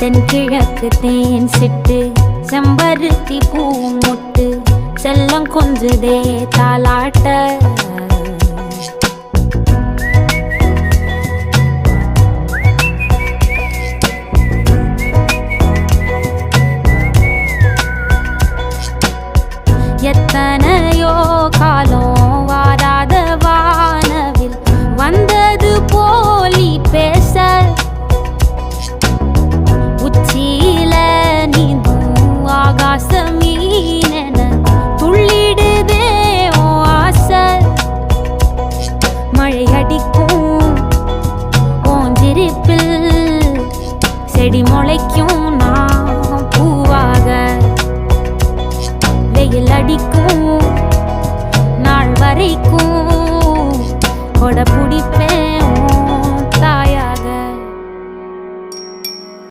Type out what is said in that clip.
தென்கிழக்கு தேன் சிட்டு செம்பருத்தி பூ முட்டு செல்லம் கொஞ்சுதே தாலாட்ட எத்தனையோ காலம் வாராத வானவில் வந்தது போலி பேச உச்சியில நீந்தும் ஆகாச மீனென துள்ளிடுதே ஓ ஆசை மழை அடிக்கும் ஓஞ்சிரிப்பில் செடி முளைக்கும் நான் பூவாக வெயில் அடிக்கும் நாள் வரைக்கும் கொடை பிடிப்ப